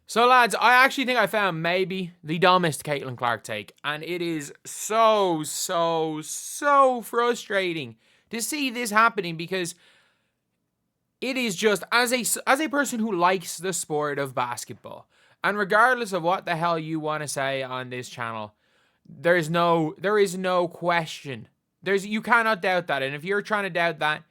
So, lads, I actually think I found maybe the dumbest Caitlin Clark take, and it is so frustrating to see this happening because it is just, as a person who likes the sport of basketball, and regardless of what the hell you want to say on this channel, there is no question. You cannot doubt that, and if you're trying to doubt that,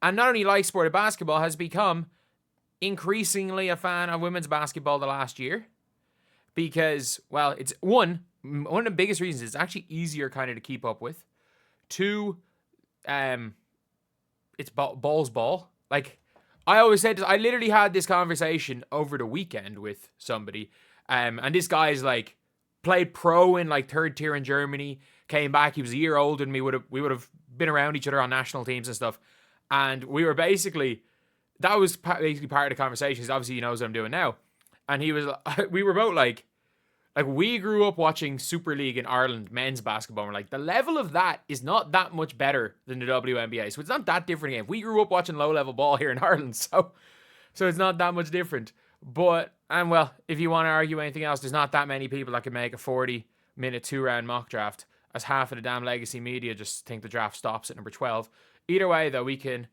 and not only like sport of basketball, has become increasingly a fan of women's basketball the last year because, well, it's one of the biggest reasons it's actually easier kind of to keep up with. Two, it's ball's ball. Like, I always said this, I literally had this conversation over the weekend with somebody, and this guy's like played pro in like third tier in Germany, came back, he was a year older than me, we would have been around each other on national teams and stuff, and we were basically, that was basically part of the conversation. Obviously, he knows what I'm doing now. And we were both like we grew up watching Superleague in Ireland, men's basketball. We're like, the level of that is not that much better than the WNBA. So it's not that different again. We grew up watching low-level ball here in Ireland. So it's not that much different. But, and well, if you want to argue anything else, there's not that many people that can make a 40-minute 2-round mock draft, as half of the damn legacy media just think the draft stops at number 12. Either way, though, we can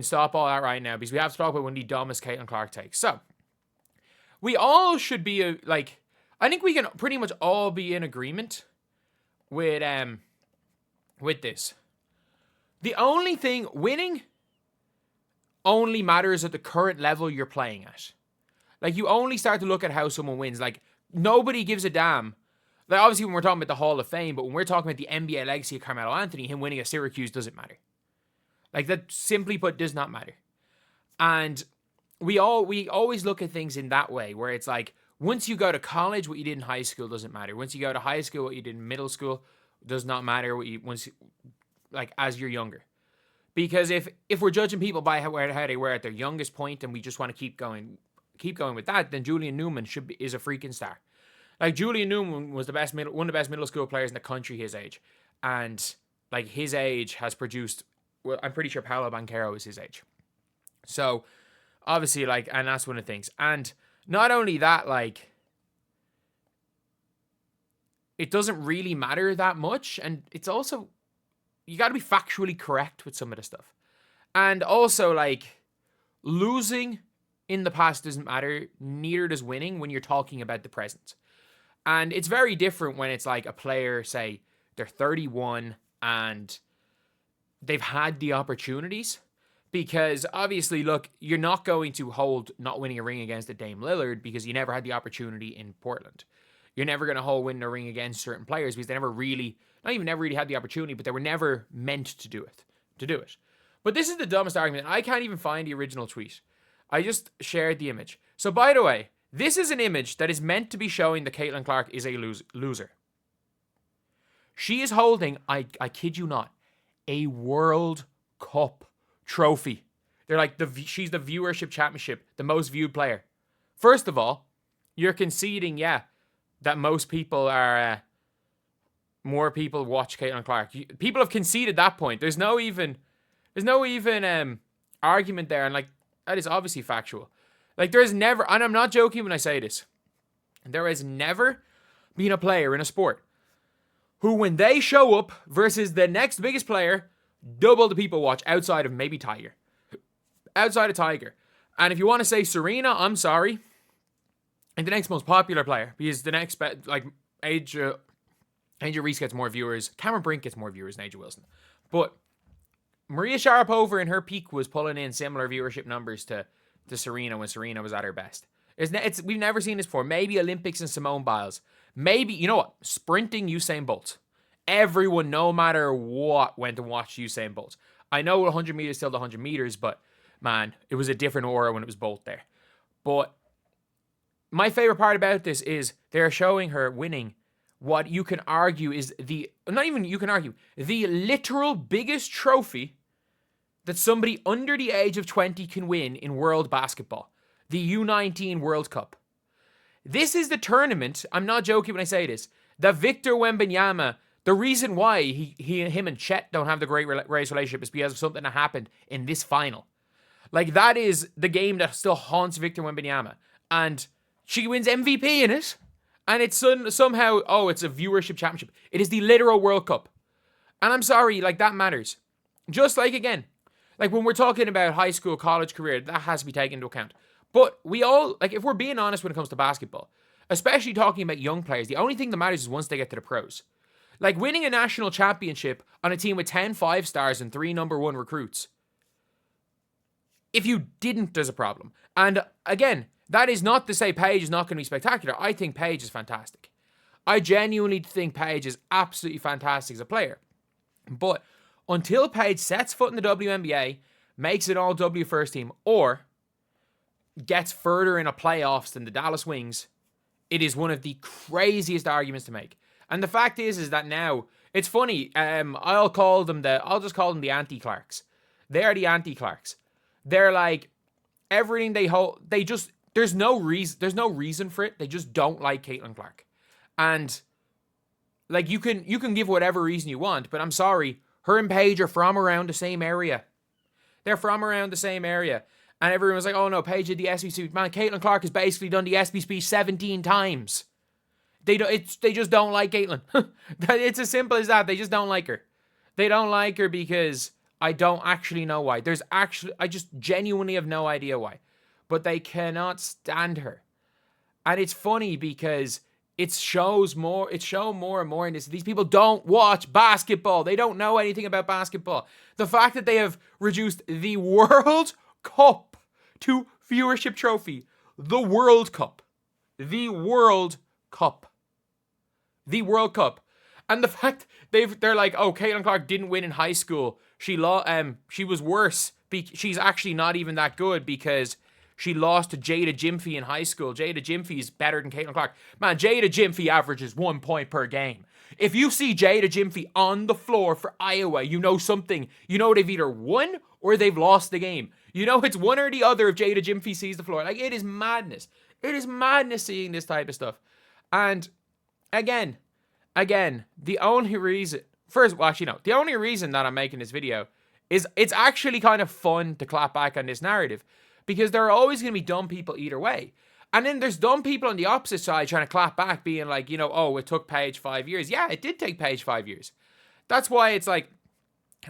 stop all that right now because we have to talk about one of the dumbest Caitlin Clark takes. So, we all should be, I think we can pretty much all be in agreement with this. The only thing, winning only matters at the current level you're playing at. Like, you only start to look at how someone wins. Like, nobody gives a damn. Like, obviously, when we're talking about the Hall of Fame, but when we're talking about the NBA legacy of Carmelo Anthony, him winning at Syracuse doesn't matter. Like, that, simply put, does not matter. And we always look at things in that way, where it's like, once you go to college, what you did in high school doesn't matter. Once you go to high school, what you did in middle school does not matter. As you're younger. Because if we're judging people by how they were at their youngest point, and we just want to keep going with that, then Julian Newman is a freaking star. Like, Julian Newman was one of the best middle school players in the country his age. And, like, his age has produced, well, I'm pretty sure Paolo Banchero is his age. So, obviously, like, and that's one of the things. And not only that, like, it doesn't really matter that much. And it's also, you got to be factually correct with some of the stuff. And also, like, losing in the past doesn't matter. Neither does winning when you're talking about the present. And it's very different when it's like a player, say, they're 31 and they've had the opportunities. Because obviously, look, you're not going to hold not winning a ring against a Dame Lillard because you never had the opportunity in Portland. You're never going to hold winning a ring against certain players because they never really had the opportunity, but they were never meant to do it. But this is the dumbest argument. I can't even find the original tweet. I just shared the image. So, by the way, this is an image that is meant to be showing that Caitlin Clark is a loser. She is holding, I kid you not, a World Cup trophy. They're like, she's the viewership championship, the most viewed player. First of all, you're conceding, that most people are, more people watch Caitlin Clark. People have conceded that point. There's no even argument there, and like, that is obviously factual. Like, there is never, and I'm not joking when I say this, there has never been a player in a sport who, when they show up versus the next biggest player, double the people watch outside of maybe Tiger. Outside of Tiger. And if you want to say Serena, I'm sorry. And the next most popular player, because the next, like, Angel Reese gets more viewers. Cameron Brink gets more viewers than Angel Wilson. But Maria Sharapova in her peak was pulling in similar viewership numbers to Serena when Serena was at her best. We've never seen this before. Maybe Olympics and Simone Biles. Maybe, you know what? Sprinting Usain Bolt. Everyone, no matter what, went and watched Usain Bolt. I know 100 meters still the 100 meters, but man, it was a different aura when it was Bolt there. But my favorite part about this is they're showing her winning what you can argue is the literal biggest trophy that somebody under the age of 20 can win in world basketball. The U19 World Cup. This is the tournament, I'm not joking when I say this, that Victor Wembanyama, the reason why him and Chet don't have the great race relationship is because of something that happened in this final. Like, that is the game that still haunts Victor Wembanyama. And She wins MVP in it. And it's somehow, it's a viewership championship. It is the literal World Cup. And I'm sorry, like, that matters. Just like, again, like when we're talking about high school, college career, that has to be taken into account. But we all, like, if we're being honest when it comes to basketball, especially talking about young players, the only thing that matters is once they get to the pros. Like, winning a national championship on a team with 10 5-stars and 3 number 1 recruits. If you didn't, there's a problem. And again, that is not to say Paige is not going to be spectacular. I think Paige is fantastic. I genuinely think Paige is absolutely fantastic as a player. But until Paige sets foot in the WNBA, makes an all-W first team, or gets further in a playoffs than the Dallas Wings, it is one of the craziest arguments to make. And the fact is that now, it's funny, I'll just call them the anti-Clarks. They're the anti-Clarks. They're like, everything they hold, there's no reason for it. They just don't like Caitlin Clark. And like, you can give whatever reason you want, but I'm sorry, her and Paige are from around the same area. They're from around the same area. And everyone was like, oh no, Paige did the SBC. Man, Caitlin Clark has basically done the SBC 17 times. They just don't like Caitlin. It's as simple as that. They just don't like her. They don't like her because I don't actually know why. I just genuinely have no idea why. But they cannot stand her. And it's funny because it shows more and more in this. These people don't watch basketball. They don't know anything about basketball. The fact that they have reduced the World Cup to viewership trophy. The World Cup. The World Cup. The World Cup. And the fact they're like, oh, Caitlin Clark didn't win in high school. She was worse. She's actually not even that good because she lost to Jada Gyamfi in high school. Jada Gyamfi is better than Caitlin Clark. Man, Jada Gyamfi averages 1 point per game. If you see Jada Gyamfi on the floor for Iowa, you know something. You know they've either won or they've lost the game. You know it's one or the other if Jada Gyamfi sees the floor. Like, it is madness. It is madness seeing this type of stuff. And again, the only reason... the only reason that I'm making this video is it's actually kind of fun to clap back on this narrative. Because there are always going to be dumb people either way. And then there's dumb people on the opposite side trying to clap back, being like, it took Paige 5 years. Yeah, it did take Paige 5 years. That's why it's like,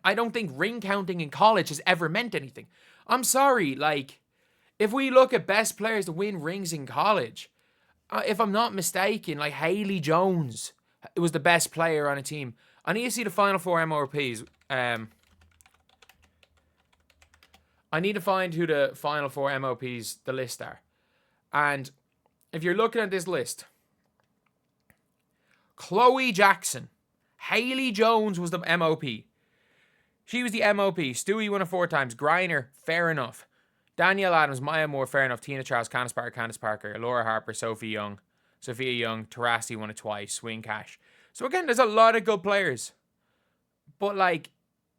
I don't think ring counting in college has ever meant anything. I'm sorry, like, if we look at best players to win rings in college, if I'm not mistaken, like Haley Jones was the best player on a team. I need to see the Final Four MOPs. I need to find who the Final Four MOPs, the list are. And if you're looking at this list, Chloe Jackson, Haley Jones was the MOP. She was the MOP. Stewie won it 4 times. Griner, fair enough. Danielle Adams, Maya Moore, fair enough. Tina Charles, Candice Parker, Laura Harper, Sophia Young, Taurasi won it twice. Swing Cash. So again, there's a lot of good players. But like,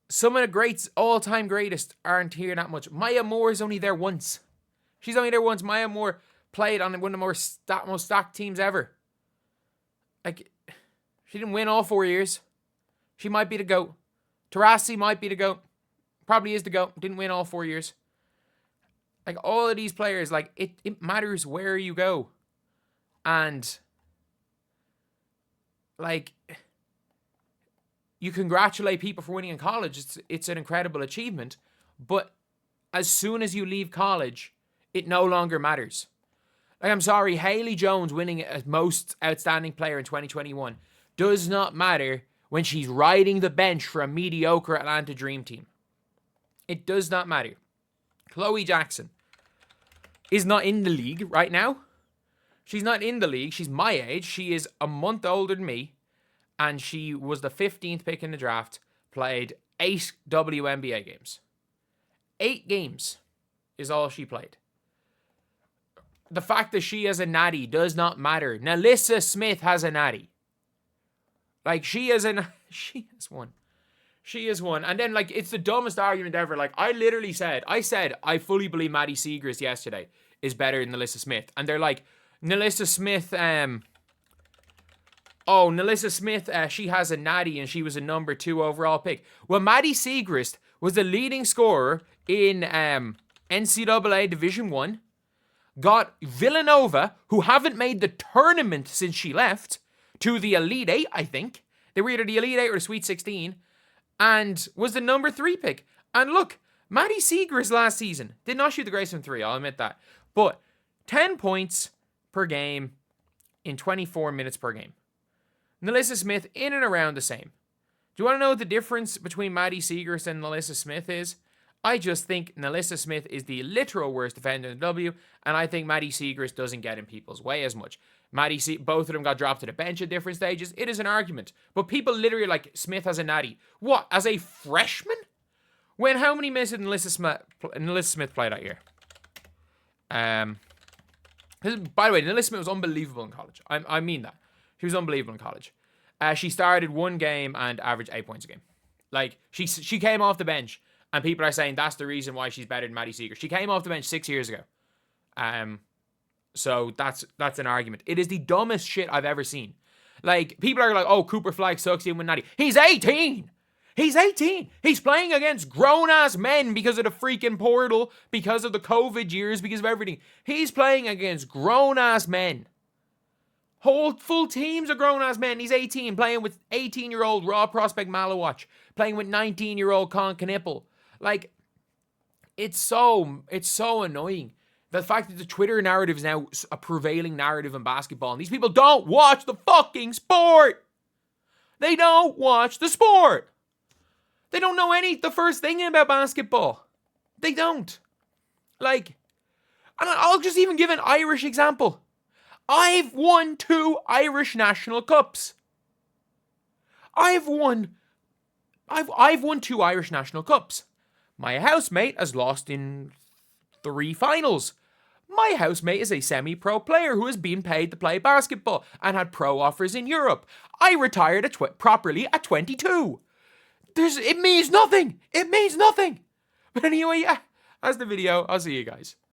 some of the greats, all-time greatest, aren't here that much. Maya Moore is only there once. She's only there once. Maya Moore played on one of the most stacked teams ever. Like, she didn't win all 4 years. She might be the GOAT. Taurasi might be the GOAT. Probably is the GOAT. Didn't win all 4 years. Like, all of these players, like, it matters where you go. And, like, you congratulate people for winning in college. It's an incredible achievement. But as soon as you leave college, it no longer matters. Like, I'm sorry, Haley Jones winning as most outstanding player in 2021 does not matter when she's riding the bench for a mediocre Atlanta Dream team. It does not matter. Chloe Jackson is not in the league right now. She's not in the league. She's my age. She is a month older than me. And she was the 15th pick in the draft, played 8 WNBA games. 8 games is all she played. The fact that she has a natty does not matter. Nalissa Smith has a natty. Like, she has one. She is one. And then, like, it's the dumbest argument ever. Like, I said, I fully believe Maddie Siegrist yesterday is better than Nalissa Smith. And they're like, Nalissa Smith, she has a natty and she was a number 2 overall pick. Well, Maddie Siegrist was the leading scorer in NCAA Division 1. got Villanova, who haven't made the tournament since she left, to the Elite Eight, I think. They were either the Elite Eight or the Sweet 16, and was the number 3 pick. And look, Maddie Seegers last season did not shoot the grace from 3, I'll admit that. But 10 points per game in 24 minutes per game. NaLyssa Smith in and around the same. Do you want to know what the difference between Maddie Seegers and NaLyssa Smith is? I just think NaLyssa Smith is the literal worst defender in the W, and I think Maddie Seegers doesn't get in people's way as much. Both of them got dropped to the bench at different stages. It is an argument. But people literally like Smith as a natty. What, as a freshman? When how many minutes did NaLyssa Smith play that year? By the way, NaLyssa Smith was unbelievable in college. I mean that. She was unbelievable in college. She started 1 game and averaged 8 points a game. Like, she came off the bench, and people are saying that's the reason why she's better than Maddie Seegers. She came off the bench 6 years ago. So that's an argument. It is the dumbest shit I've ever seen. Like, people are like, oh, Cooper Flagg sucks even with Natty. He's 18! He's 18! He's playing against grown-ass men because of the freaking portal, because of the COVID years, because of everything. He's playing against grown-ass men. Whole full teams of grown-ass men. He's 18, playing with 18-year-old raw prospect Malawatch, playing with 19-year-old Con Knipple. Like, it's so annoying. The fact that the Twitter narrative is now a prevailing narrative in basketball, and these people don't watch the fucking sport. They don't watch the sport. They don't know the first thing about basketball. They don't. Like, and I'll just even give an Irish example. I've won 2 Irish national cups. I've won 2 Irish national cups. My housemate has lost in 3 finals. My housemate is a semi-pro player who has been paid to play basketball and had pro offers in Europe. I retired properly at 22. It means nothing. It means nothing. But anyway, yeah, that's the video. I'll see you guys.